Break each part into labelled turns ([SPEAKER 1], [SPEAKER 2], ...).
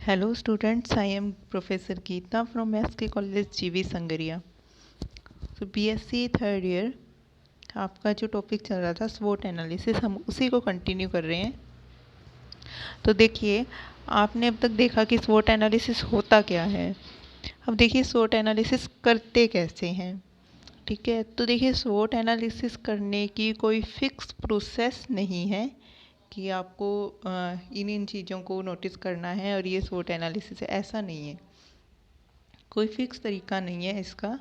[SPEAKER 1] Hello students, I am Professor Geeta from SK College GV Sangaria. तो BSc third year आपका जो topic चल रहा था स्वोट एनालिसिस, हम उसी को कंटिन्यू कर रहे हैं। तो देखिए, आपने अब तक देखा कि स्वोट एनालिसिस होता क्या है। अब देखिए स्वोट एनालिसिस करते कैसे हैं। ठीक है, तो देखिए स्वोट एनालिसिस करने की कोई फिक्स प्रोसेस नहीं है कि आपको इन इन चीज़ों को नोटिस करना है और ये स्वोट एनालिसिस है, ऐसा नहीं है। कोई फिक्स तरीका नहीं है इसका,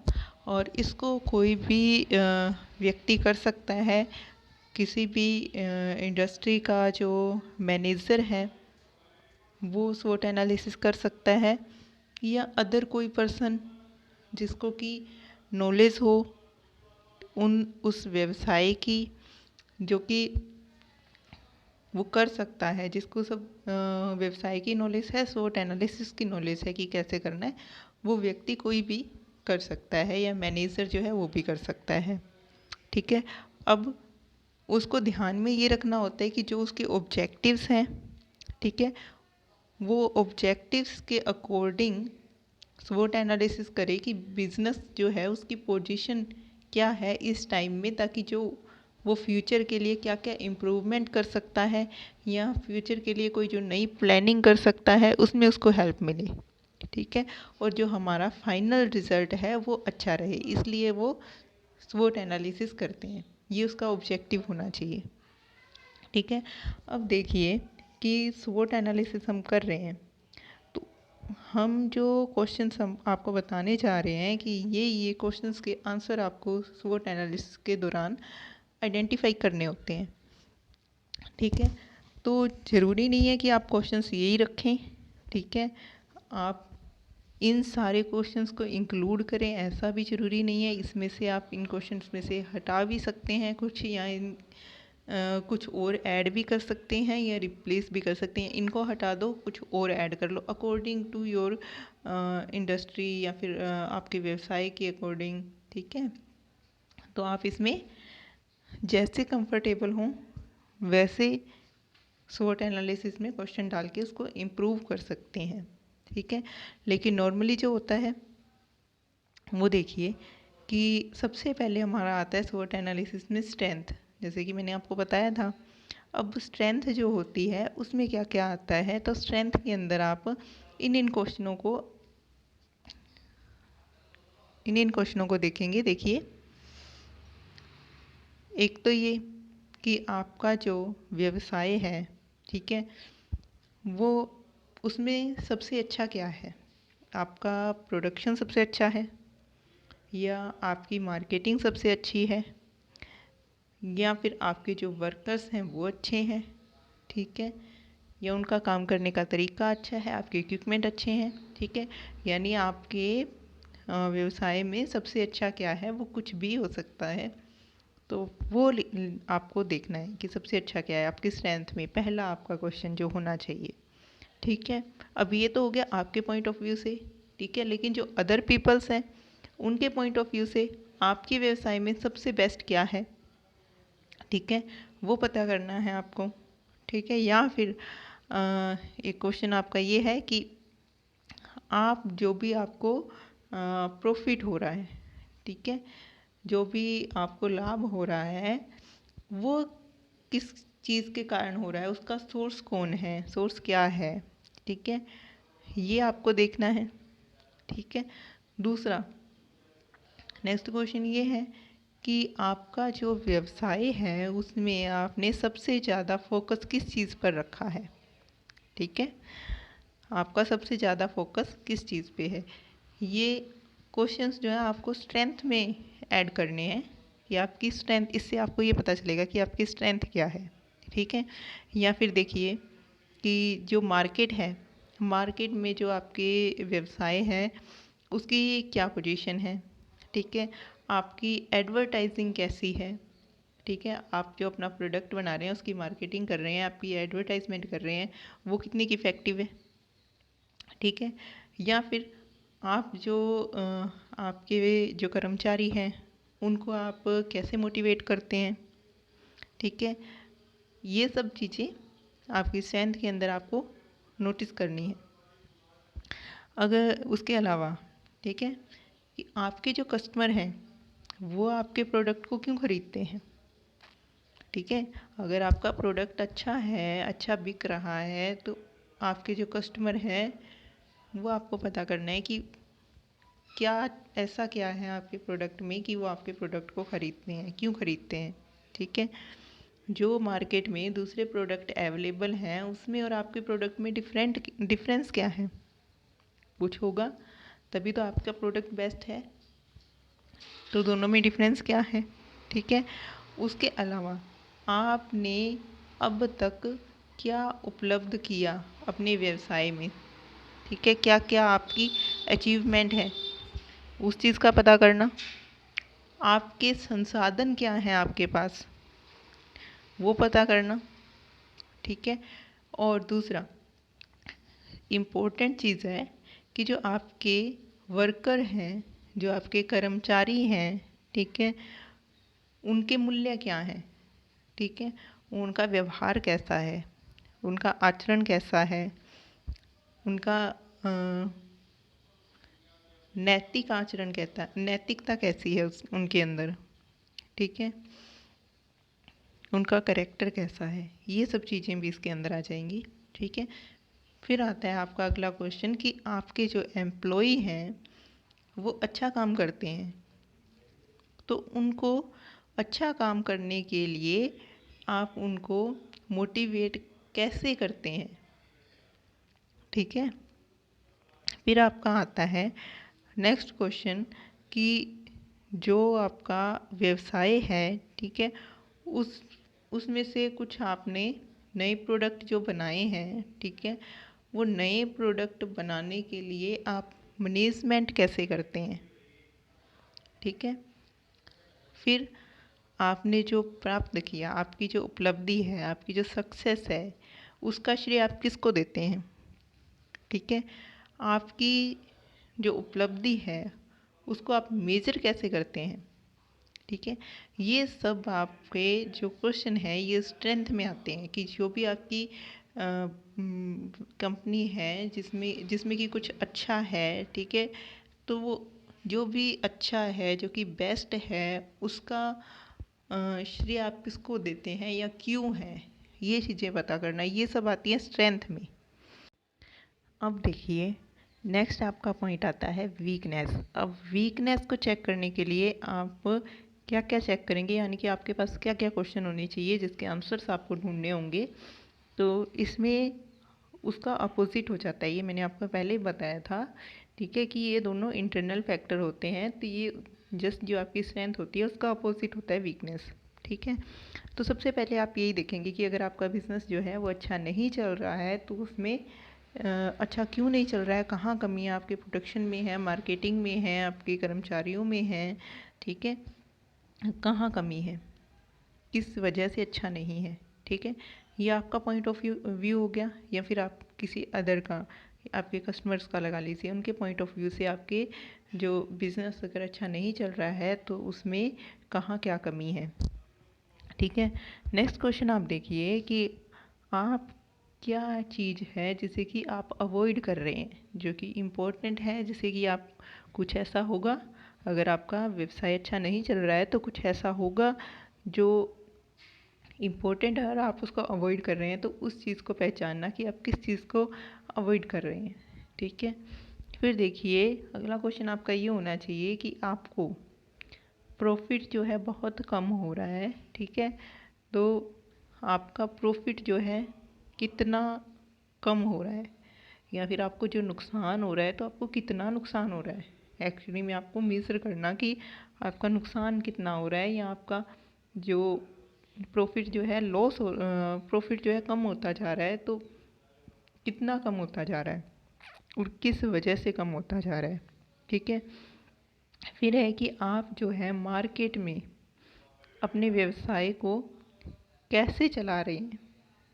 [SPEAKER 1] और इसको कोई भी व्यक्ति कर सकता है। किसी भी इंडस्ट्री का जो मैनेजर है वो स्वोट एनालिसिस कर सकता है, या अदर कोई पर्सन जिसको कि नॉलेज हो उस व्यवसाय की, जो कि वो कर सकता है, जिसको सब व्यवसाय की नॉलेज है, स्वोट एनालिसिस की नॉलेज है कि कैसे करना है, वो व्यक्ति कोई भी कर सकता है, या मैनेजर जो है वो भी कर सकता है। ठीक है, अब उसको ध्यान में ये रखना होता है कि जो उसके ऑब्जेक्टिव्स हैं, ठीक है, वो ऑब्जेक्टिव्स के अकॉर्डिंग स्वोट एनालिसिस करे कि बिजनेस जो है उसकी पोजीशन क्या है इस टाइम में, ताकि जो वो फ्यूचर के लिए क्या क्या इम्प्रूवमेंट कर सकता है, या फ्यूचर के लिए कोई जो नई प्लानिंग कर सकता है उसमें उसको हेल्प मिले। ठीक है, और जो हमारा फाइनल रिजल्ट है वो अच्छा रहे, इसलिए वो स्वोट एनालिसिस करते हैं। ये उसका ऑब्जेक्टिव होना चाहिए। ठीक है, अब देखिए कि स्वोट एनालिसिस हम कर रहे हैं, तो हम जो क्वेश्चंस हम आपको बताने जा रहे हैं कि ये क्वेश्चंस के आंसर आपको स्वोट एनालिसिस के दौरान आइडेंटिफाई करने होते हैं। ठीक है, तो ज़रूरी नहीं है कि आप क्वेश्चंस यही रखें। ठीक है, आप इन सारे क्वेश्चंस को इंक्लूड करें, ऐसा भी ज़रूरी नहीं है। इसमें से आप इन क्वेश्चंस में से हटा भी सकते हैं कुछ, या कुछ और ऐड भी कर सकते हैं, या रिप्लेस भी कर सकते हैं। इनको हटा दो, कुछ और ऐड कर लो अकॉर्डिंग टू योर इंडस्ट्री, या फिर आपके व्यवसाय के अकॉर्डिंग। ठीक है, तो आप इसमें जैसे कंफर्टेबल हों वैसे स्वोट एनालिसिस में क्वेश्चन डाल के उसको इम्प्रूव कर सकते हैं। ठीक है, लेकिन नॉर्मली जो होता है वो देखिए कि सबसे पहले हमारा आता है स्वोट एनालिसिस में स्ट्रेंथ, जैसे कि मैंने आपको बताया था। अब स्ट्रेंथ जो होती है उसमें क्या क्या आता है, तो स्ट्रेंथ के अंदर आप इन इन क्वेश्चनों को देखेंगे। देखिए, एक तो ये कि आपका जो व्यवसाय है, ठीक है, वो उसमें सबसे अच्छा क्या है। आपका प्रोडक्शन सबसे अच्छा है, या आपकी मार्केटिंग सबसे अच्छी है, या फिर आपके जो वर्कर्स हैं वो अच्छे हैं। ठीक है, या उनका काम करने का तरीका अच्छा है, आपके इक्विपमेंट अच्छे हैं। ठीक है, यानी आपके व्यवसाय में सबसे अच्छा क्या है, वो कुछ भी हो सकता है। तो वो आपको देखना है कि सबसे अच्छा क्या है आपकी स्ट्रेंथ में, पहला आपका क्वेश्चन जो होना चाहिए। ठीक है, अब ये तो हो गया आपके पॉइंट ऑफ व्यू से। ठीक है, लेकिन जो अदर पीपल्स हैं उनके पॉइंट ऑफ व्यू से आपके व्यवसाय में सबसे बेस्ट क्या है, ठीक है, वो पता करना है आपको। ठीक है, या फिर एक क्वेश्चन आपका ये है कि आप जो भी आपको प्रॉफिट हो रहा है, ठीक है, जो भी आपको लाभ हो रहा है, वो किस चीज़ के कारण हो रहा है, उसका सोर्स कौन है, सोर्स क्या है। ठीक है, ये आपको देखना है। ठीक है, दूसरा नेक्स्ट क्वेश्चन ये है कि आपका जो व्यवसाय है उसमें आपने सबसे ज़्यादा फोकस किस चीज़ पर रखा है। ठीक है, आपका सबसे ज़्यादा फोकस किस चीज़ पे है। ये क्वेश्चंस जो है आपको स्ट्रेंथ में ऐड करने हैं कि आपकी स्ट्रेंथ, इससे आपको ये पता चलेगा कि आपकी स्ट्रेंथ क्या है। ठीक है, या फिर देखिए कि जो मार्केट है, मार्केट में जो आपके व्यवसाय है उसकी क्या पोजीशन है। ठीक है, आपकी एडवर्टाइजिंग कैसी है। ठीक है, आप जो अपना प्रोडक्ट बना रहे हैं उसकी मार्केटिंग कर रहे हैं, आपकी एडवर्टाइजमेंट कर रहे हैं, वो कितनी इफ़ेक्टिव है। ठीक है, या फिर आप जो आपके जो कर्मचारी हैं उनको आप कैसे मोटिवेट करते हैं। ठीक है, ये सब चीज़ें आपकी स्ट्रेंथ के अंदर आपको नोटिस करनी है। अगर उसके अलावा, ठीक है, कि आपके जो कस्टमर हैं वो आपके प्रोडक्ट को क्यों खरीदते हैं। ठीक है, अगर आपका प्रोडक्ट अच्छा है, अच्छा बिक रहा है, तो आपके जो कस्टमर हैं वो आपको पता करना है कि क्या ऐसा क्या है आपके प्रोडक्ट में कि वो आपके प्रोडक्ट को ख़रीदते हैं, क्यों ख़रीदते हैं। ठीक है, जो मार्केट में दूसरे प्रोडक्ट अवेलेबल हैं उसमें और आपके प्रोडक्ट में डिफरेंस क्या है, कुछ होगा, तभी तो आपका प्रोडक्ट बेस्ट है। तो दोनों में डिफरेंस क्या है। ठीक है, उसके अलावा आपने अब तक क्या उपलब्ध किया अपने व्यवसाय में। ठीक है, क्या क्या आपकी अचीवमेंट है, उस चीज़ का पता करना। आपके संसाधन क्या हैं आपके पास, वो पता करना। ठीक है, और दूसरा इम्पोर्टेंट चीज़ है कि जो आपके वर्कर हैं, जो आपके कर्मचारी हैं, ठीक है, उनके मूल्य क्या हैं। ठीक है, उनका व्यवहार कैसा है, उनका आचरण कैसा है, उनका नैतिक आचरण कैसा, नैतिकता कैसी है उनके अंदर। ठीक है, उनका कैरेक्टर कैसा है, ये सब चीज़ें भी इसके अंदर आ जाएंगी। ठीक है, फिर आता है आपका अगला क्वेश्चन कि आपके जो एम्प्लॉई हैं वो अच्छा काम करते हैं, तो उनको अच्छा काम करने के लिए आप उनको मोटिवेट कैसे करते हैं। ठीक है, फिर आपका आता है नेक्स्ट क्वेश्चन कि जो आपका व्यवसाय है, ठीक है, उस उसमें से कुछ आपने नए प्रोडक्ट जो बनाए हैं, ठीक है, वो नए प्रोडक्ट बनाने के लिए आप मैनेजमेंट कैसे करते हैं। ठीक है, फिर आपने जो प्राप्त किया, आपकी जो उपलब्धि है, आपकी जो सक्सेस है, उसका श्रेय आप किसको देते हैं। ठीक है, आपकी जो उपलब्धि है उसको आप मेजर कैसे करते हैं। ठीक है, ये सब आपके जो क्वेश्चन है ये स्ट्रेंथ में आते हैं कि जो भी आपकी कंपनी है जिसमें जिसमें कि कुछ अच्छा है, ठीक है, तो वो जो भी अच्छा है, जो कि बेस्ट है, उसका श्रेय आप किसको देते हैं या क्यों है, ये चीज़ें पता करना, ये सब आती हैं स्ट्रेंथ में। अब देखिए नेक्स्ट आपका पॉइंट आता है वीकनेस। अब वीकनेस को चेक करने के लिए आप क्या क्या चेक करेंगे, यानी कि आपके पास क्या क्या क्वेश्चन होने चाहिए जिसके आंसर्स आपको ढूंढने होंगे। तो इसमें उसका अपोजिट हो जाता है, ये मैंने आपको पहले ही बताया था। ठीक है, कि ये दोनों इंटरनल फैक्टर होते हैं, तो ये जस्ट जो आपकी स्ट्रेंथ होती है उसका अपोजिट होता है वीकनेस। ठीक है, तो सबसे पहले आप यही देखेंगे कि अगर आपका बिज़नेस जो है वो अच्छा नहीं चल रहा है तो उसमें अच्छा क्यों नहीं चल रहा है, कहाँ कमियाँ आपके प्रोडक्शन में है, मार्केटिंग में है, आपके कर्मचारियों में है। ठीक है, कहाँ कमी है, किस वजह से अच्छा नहीं है। ठीक है, ये आपका पॉइंट ऑफ व्यू हो गया, या फिर आप किसी अदर का, आपके कस्टमर्स का लगा लीजिए, उनके पॉइंट ऑफ व्यू से आपके जो बिज़नेस अगर अच्छा नहीं चल रहा है तो उसमें कहाँ क्या कमी है। ठीक है, नेक्स्ट क्वेश्चन आप देखिए कि आप क्या चीज़ है जिसे कि आप अवॉइड कर रहे हैं, जो कि इम्पोर्टेंट है, जिसे कि आप कुछ ऐसा होगा, अगर आपका व्यवसाय अच्छा नहीं चल रहा है तो कुछ ऐसा होगा जो इम्पोर्टेंट है और आप उसको अवॉइड कर रहे हैं, तो उस चीज़ को पहचानना कि आप किस चीज़ को अवॉइड कर रहे हैं। ठीक है, फिर देखिए अगला क्वेश्चन आपका ये होना चाहिए कि आपको प्रॉफिट जो है बहुत कम हो रहा है। ठीक है, तो आपका प्रॉफिट जो है कितना कम हो रहा है, या फिर आपको जो नुकसान हो रहा है तो आपको कितना नुकसान हो रहा है। एक्चुअली में आपको मेज़र करना कि आपका नुकसान कितना हो रहा है, या आपका जो प्रॉफिट जो है प्रॉफिट जो है कम होता जा रहा है, तो कितना कम होता जा रहा है और किस वजह से कम होता जा रहा है। ठीक है, फिर है कि आप जो है मार्केट में अपने व्यवसाय को कैसे चला रहे हैं।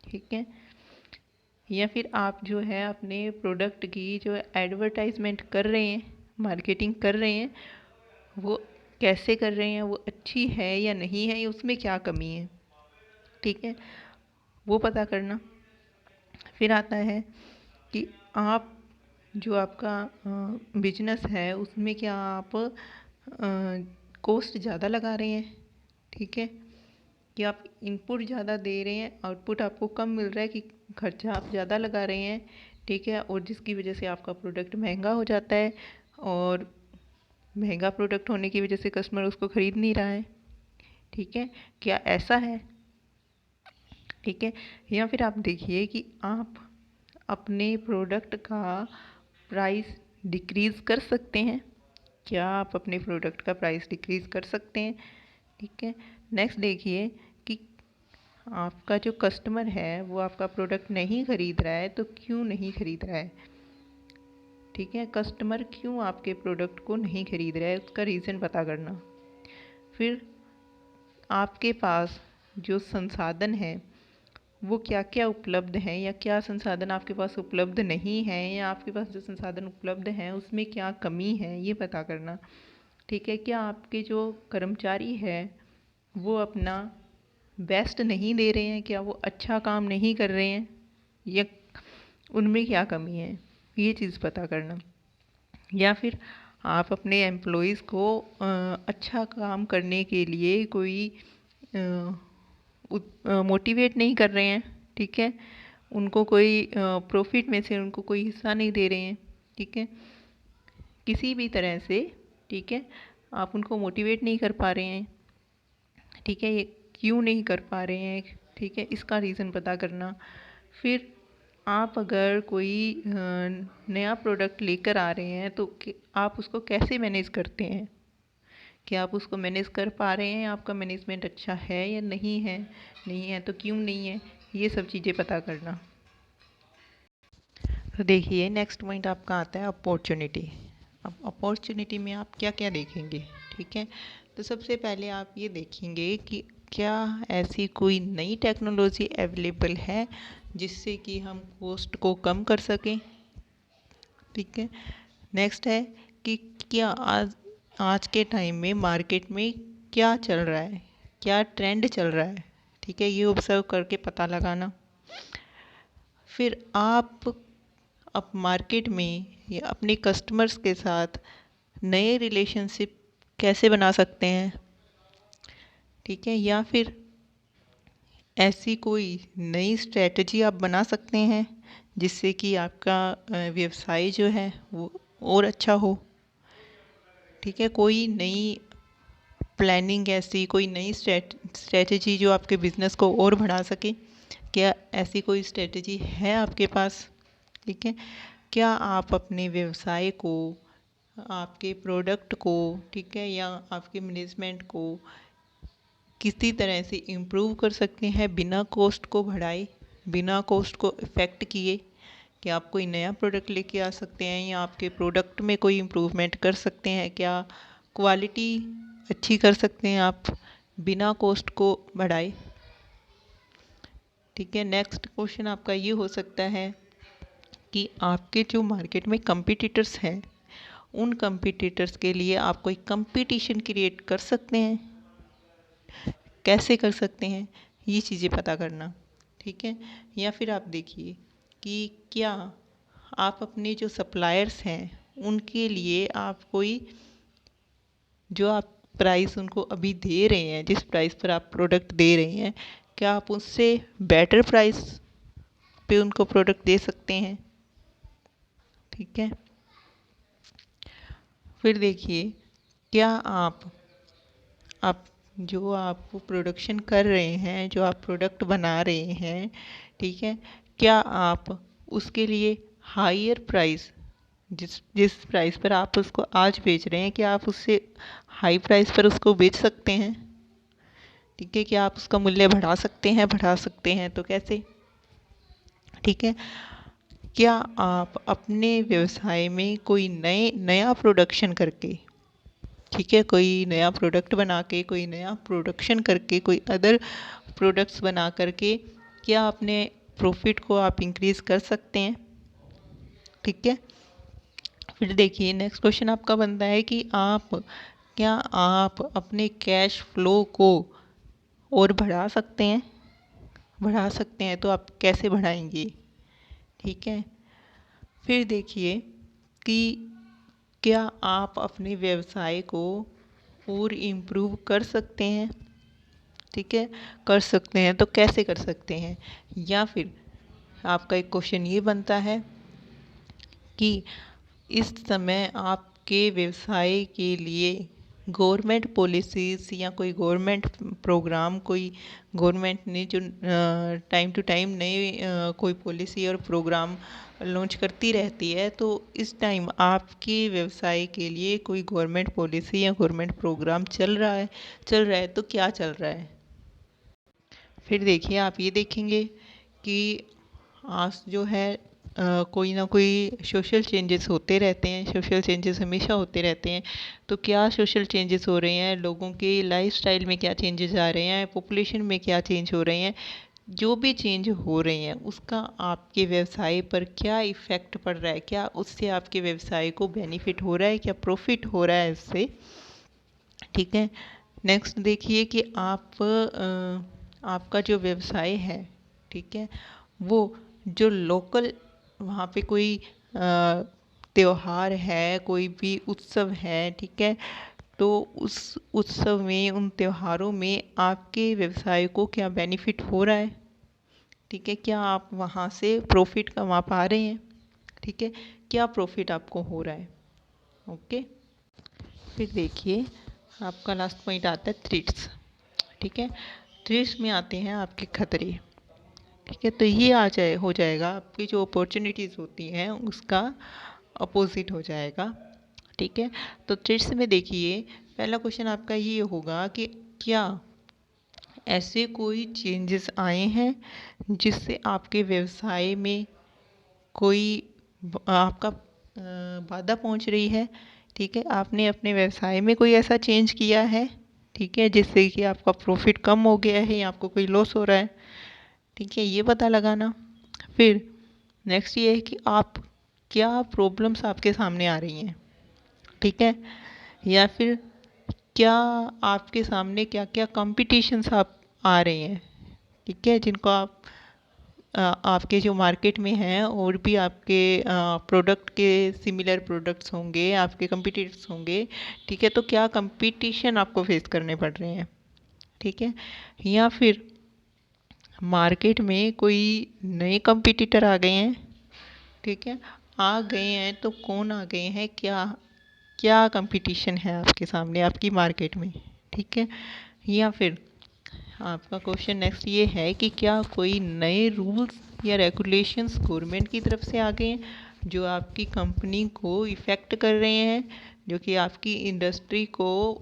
[SPEAKER 1] ठीक है, या फिर आप जो है अपने प्रोडक्ट की जो एडवर्टाइजमेंट कर रहे हैं, मार्केटिंग कर रहे हैं, वो कैसे कर रहे हैं, वो अच्छी है या नहीं है, या उसमें क्या कमी है। ठीक है, वो पता करना। फिर आता है कि आप जो आपका बिजनेस है उसमें क्या आप कॉस्ट ज़्यादा लगा रहे हैं, ठीक है, कि आप इनपुट ज़्यादा दे रहे हैं, आउटपुट आपको कम मिल रहा है, कि खर्चा आप ज़्यादा लगा रहे हैं, ठीक है, और जिसकी वजह से आपका प्रोडक्ट महंगा हो जाता है, और महंगा प्रोडक्ट होने की वजह से कस्टमर उसको ख़रीद नहीं रहा है, ठीक है, क्या ऐसा है, ठीक है। या फिर आप देखिए कि आप अपने प्रोडक्ट का प्राइस डिक्रीज़ कर सकते हैं, क्या आप अपने प्रोडक्ट का प्राइस डिक्रीज़ कर सकते हैं, ठीक है। नेक्स्ट देखिए कि आपका जो कस्टमर है वो आपका प्रोडक्ट नहीं ख़रीद रहा है, तो क्यों नहीं ख़रीद रहा है, ठीक है, कस्टमर क्यों आपके प्रोडक्ट को नहीं ख़रीद रहा है, उसका रीज़न पता करना। फिर आपके पास जो संसाधन है वो क्या क्या उपलब्ध हैं, या क्या संसाधन आपके पास उपलब्ध नहीं है, या आपके पास जो संसाधन उपलब्ध हैं उसमें क्या कमी है, ये पता करना, ठीक है। क्या आपके जो कर्मचारी है वो अपना बेस्ट नहीं दे रहे हैं, क्या वो अच्छा काम नहीं कर रहे हैं, या उनमें क्या कमी है, ये चीज़ पता करना। या फिर आप अपने एम्प्लॉइज़ को अच्छा काम करने के लिए कोई मोटिवेट नहीं कर रहे हैं, ठीक है, उनको कोई प्रॉफिट में से उनको कोई हिस्सा नहीं दे रहे हैं, ठीक है, किसी भी तरह से, ठीक है, आप उनको मोटिवेट नहीं कर पा रहे हैं, ठीक है, ये क्यों नहीं कर पा रहे हैं, ठीक है, इसका रीज़न पता करना। फिर आप अगर कोई नया प्रोडक्ट लेकर आ रहे हैं तो आप उसको कैसे मैनेज करते हैं, कि आप उसको मैनेज कर पा रहे हैं, आपका मैनेजमेंट अच्छा है या नहीं है, नहीं है तो क्यों नहीं है, ये सब चीज़ें पता करना। तो देखिए नेक्स्ट पॉइंट आपका आता है अपॉर्चुनिटी। अब अपॉर्चुनिटी में आप क्या क्या देखेंगे, ठीक है, तो सबसे पहले आप ये देखेंगे कि क्या ऐसी कोई नई टेक्नोलॉजी अवेलेबल है जिससे कि हम कॉस्ट को कम कर सकें, ठीक है। नेक्स्ट है कि क्या आज के टाइम में मार्केट में क्या चल रहा है, क्या ट्रेंड चल रहा है, ठीक है, ये ऑब्जर्व करके पता लगाना। फिर आप अब मार्केट में या अपने कस्टमर्स के साथ नए रिलेशनशिप कैसे बना सकते हैं, ठीक है, या फिर ऐसी कोई नई स्ट्रेटजी आप बना सकते हैं जिससे कि आपका व्यवसाय जो है वो और अच्छा हो, ठीक है, कोई नई प्लानिंग, ऐसी कोई नई स्ट्रेटजी जो आपके बिज़नेस को और बढ़ा सके, क्या ऐसी कोई स्ट्रेटजी है आपके पास, ठीक है। क्या आप अपने व्यवसाय को, आपके प्रोडक्ट को, ठीक है, या आपके मैनेजमेंट को किसी तरह से इम्प्रूव कर सकते हैं बिना कॉस्ट को बढ़ाए, बिना कॉस्ट को इफ़ेक्ट किए, कि आप कोई नया प्रोडक्ट लेके आ सकते हैं, या आपके प्रोडक्ट में कोई इम्प्रूवमेंट कर सकते हैं, क्या क्वालिटी अच्छी कर सकते हैं आप बिना कॉस्ट को बढ़ाए, ठीक है। नेक्स्ट क्वेश्चन आपका ये हो सकता है कि आपके जो मार्केट में कंपटीटर्स हैं उन कंपटीटर्स के लिए आप कोई कंपटीशन क्रिएट कर सकते हैं, कैसे कर सकते हैं, ये चीज़ें पता करना, ठीक है। या फिर आप देखिए कि क्या आप अपने जो सप्लायर्स हैं उनके लिए आप कोई, जो आप प्राइस उनको अभी दे रहे हैं, जिस प्राइस पर आप प्रोडक्ट दे रहे हैं, क्या आप उससे बेटर प्राइस पे उनको प्रोडक्ट दे सकते हैं, ठीक है। फिर देखिए क्या आप जो आप प्रोडक्शन कर रहे हैं, जो आप प्रोडक्ट बना रहे हैं, ठीक है, क्या आप उसके लिए हायर प्राइस, जिस जिस प्राइस पर आप उसको आज बेच रहे हैं, क्या आप उससे हाई प्राइस पर उसको बेच सकते हैं, ठीक है, क्या आप उसका मूल्य बढ़ा सकते हैं तो कैसे, ठीक है। क्या आप अपने व्यवसाय में कोई नया प्रोडक्शन करके, ठीक है, कोई नया प्रोडक्ट बना के, कोई नया प्रोडक्शन करके, कोई अदर प्रोडक्ट्स बना करके, क्या अपने प्रॉफिट को आप इंक्रीज़ कर सकते हैं, ठीक है। फिर देखिए नेक्स्ट क्वेश्चन आपका बनता है कि क्या आप अपने कैश फ्लो को और बढ़ा सकते हैं तो आप कैसे बढ़ाएंगे, ठीक है। फिर देखिए कि क्या आप अपने व्यवसाय को और इम्प्रूव कर सकते हैं। ठीक है, कर सकते हैं तो कैसे कर सकते हैं। या फिर आपका एक क्वेश्चन ये बनता है कि इस समय आपके व्यवसाय के लिए गवर्नमेंट पॉलिसीज़ या कोई गवर्नमेंट प्रोग्राम, कोई गवर्नमेंट ने जो टाइम टू टाइम नए कोई पॉलिसी और प्रोग्राम लॉन्च करती रहती है, तो इस टाइम आपके व्यवसाय के लिए कोई गवर्नमेंट पॉलिसी या गवर्नमेंट प्रोग्राम चल रहा है तो क्या चल रहा है। फिर देखिए, आप ये देखेंगे कि आज जो है कोई ना कोई सोशल चेंजेस होते रहते हैं, सोशल चेंजेस हमेशा होते रहते हैं। तो क्या सोशल चेंजेस हो रहे हैं, लोगों के लाइफस्टाइल में क्या चेंजेस आ रहे हैं, पॉपुलेशन में क्या चेंज हो रहे हैं। जो भी चेंज हो रहे हैं उसका आपके व्यवसाय पर क्या इफ़ेक्ट पड़ रहा है, क्या उससे आपके व्यवसाय को बेनिफिट हो रहा है, क्या प्रॉफिट हो रहा है इससे। ठीक है, नेक्स्ट देखिए कि आपका जो व्यवसाय है, ठीक है, वो जो लोकल वहाँ पे कोई त्योहार है, कोई भी उत्सव है, ठीक है, तो उस उत्सव में, उन त्योहारों में आपके व्यवसाय को क्या बेनिफिट हो रहा है। ठीक है, क्या आप वहाँ से प्रॉफिट कमा पा रहे हैं। ठीक है, क्या प्रॉफिट आपको हो रहा है। ओके, फिर देखिए आपका लास्ट पॉइंट आता है थ्रेट्स। ठीक है, थ्रेट्स में आते हैं आपके खतरे। ठीक है, तो ये हो जाएगा आपकी जो अपॉर्चुनिटीज़ होती हैं उसका अपोजिट हो जाएगा। ठीक है, तो थ्रेट्स में देखिए पहला क्वेश्चन आपका ये होगा कि क्या ऐसे कोई चेंजेस आए हैं जिससे आपके व्यवसाय में कोई आपका बाधा पहुंच रही है। ठीक है, आपने अपने व्यवसाय में कोई ऐसा चेंज किया है, ठीक है, जिससे कि आपका प्रॉफिट कम हो गया है या आपको कोई लॉस हो रहा है। ठीक है, ये पता लगाना। फिर नेक्स्ट ये है कि आप क्या प्रॉब्लम्स आपके सामने आ रही हैं। ठीक है, या फिर क्या आपके सामने क्या क्या कंपटीशंस आप आ रहे हैं। ठीक है, जिनको आपके जो मार्केट में हैं और भी आपके प्रोडक्ट के सिमिलर प्रोडक्ट्स होंगे, आपके कंपटीटर्स होंगे। ठीक है, तो क्या कंपटीशन आपको फेस करने पड़ रहे हैं। ठीक है, या फिर मार्केट में कोई नए कंपटीटर आ गए हैं। ठीक है, आ गए हैं तो कौन आ गए हैं, क्या क्या कंपटीशन है आपके सामने आपकी मार्केट में। ठीक है, या फिर आपका क्वेश्चन नेक्स्ट ये है कि क्या कोई नए रूल्स या रेगुलेशंस गवर्नमेंट की तरफ से आ गए हैं जो आपकी कंपनी को इफ़ेक्ट कर रहे हैं, जो कि आपकी इंडस्ट्री को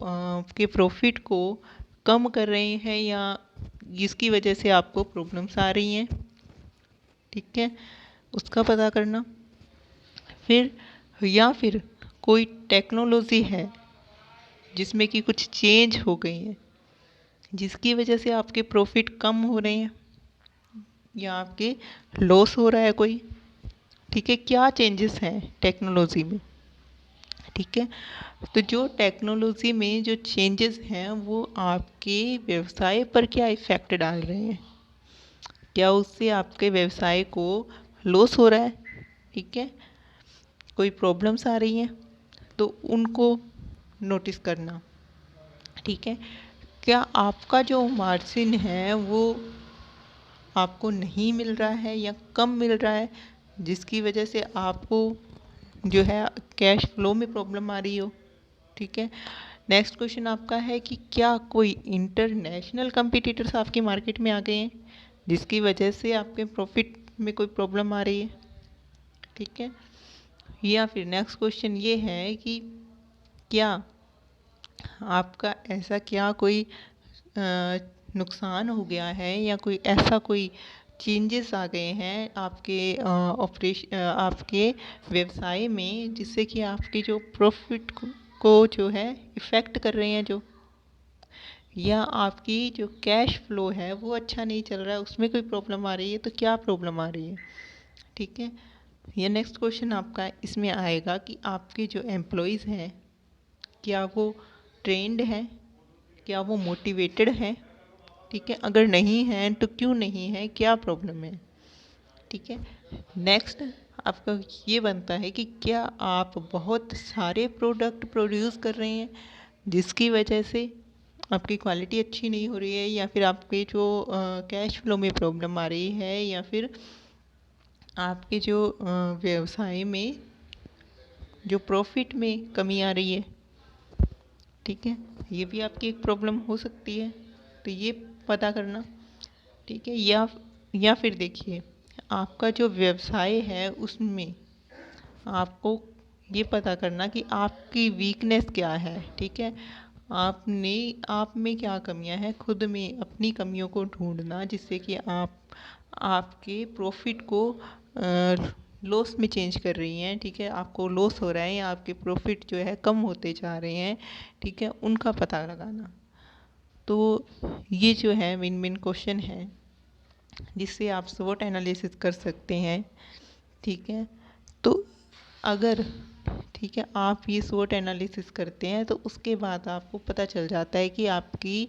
[SPEAKER 1] के प्रॉफिट को कम कर रहे हैं, या जिसकी वजह से आपको प्रॉब्लम्स आ रही हैं। ठीक है, उसका पता करना। फिर या फिर कोई टेक्नोलॉजी है जिसमें कि कुछ चेंज हो गई है जिसकी वजह से आपके प्रॉफिट कम हो रहे हैं या आपके लॉस हो रहा है कोई। ठीक है, क्या चेंजेस हैं टेक्नोलॉजी में। ठीक है, तो जो टेक्नोलॉजी में जो चेंजेस हैं वो आपके व्यवसाय पर क्या इफ़ेक्ट डाल रहे हैं, क्या उससे आपके व्यवसाय को लॉस हो रहा है। ठीक है, कोई प्रॉब्लम्स आ रही हैं तो उनको नोटिस करना। ठीक है, क्या आपका जो मार्जिन है वो आपको नहीं मिल रहा है या कम मिल रहा है, जिसकी वजह से आपको जो है कैश फ्लो में प्रॉब्लम आ रही हो। ठीक है, नेक्स्ट क्वेश्चन आपका है कि क्या कोई इंटरनेशनल कंपटीटर्स आपके मार्केट में आ गए हैं जिसकी वजह से आपके प्रॉफिट में कोई प्रॉब्लम आ रही है। ठीक है, या फिर नेक्स्ट क्वेश्चन ये है कि क्या आपका ऐसा क्या कोई नुकसान हो गया है या कोई ऐसा कोई चेंजेस आ गए हैं आपके आपके व्यवसाय में जिससे कि आपके जो प्रॉफिट को जो है इफ़ेक्ट कर रहे हैं, जो या आपकी जो कैश फ्लो है वो अच्छा नहीं चल रहा है, उसमें कोई प्रॉब्लम आ रही है, तो क्या प्रॉब्लम आ रही है। ठीक है, ये नेक्स्ट क्वेश्चन आपका इसमें आएगा कि आपके जो एम्प्लॉयज़ हैं क्या वो ट्रेंड हैं, क्या वो मोटिवेटेड हैं। ठीक है, अगर नहीं है तो क्यों नहीं है, क्या प्रॉब्लम है। ठीक है, नेक्स्ट आपका ये बनता है कि क्या आप बहुत सारे प्रोडक्ट प्रोड्यूस कर रहे हैं जिसकी वजह से आपकी क्वालिटी अच्छी नहीं हो रही है, या फिर आपके जो कैश फ्लो में प्रॉब्लम आ रही है, या फिर आपके जो व्यवसाय में जो प्रॉफिट में कमी आ रही है। ठीक है, ये भी आपकी एक प्रॉब्लम हो सकती है, तो ये पता करना। ठीक है, या फिर देखिए आपका जो व्यवसाय है उसमें आपको ये पता करना कि आपकी वीकनेस क्या है। ठीक है, आपने आप में क्या कमियां हैं, खुद में अपनी कमियों को ढूंढना, जिससे कि आप आपके प्रॉफिट को लॉस में चेंज कर रही हैं। ठीक है, आपको लॉस हो रहा है या आपके प्रॉफिट जो है कम होते जा रहे हैं। ठीक है, उनका पता लगाना। तो ये जो है मेन मेन क्वेश्चन है जिससे आप स्वोट एनालिसिस कर सकते हैं। ठीक है, तो अगर ठीक है आप ये स्वोट एनालिसिस करते हैं तो उसके बाद आपको पता चल जाता है कि आपकी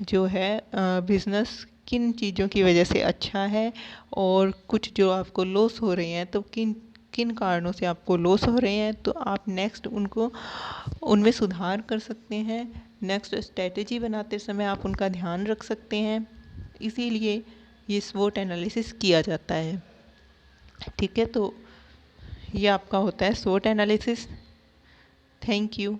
[SPEAKER 1] जो है बिजनेस किन चीज़ों की वजह से अच्छा है, और कुछ जो आपको लॉस हो रहे हैं तो किन किन कारणों से आपको लॉस हो रहे हैं, तो आप नेक्स्ट उनको उनमें सुधार कर सकते हैं। नेक्स्ट स्ट्रेटेजी बनाते समय आप उनका ध्यान रख सकते हैं। इसीलिए ये स्वोट एनालिसिस किया जाता है। ठीक है, तो ये आपका होता है स्वोट एनालिसिस। Thank you.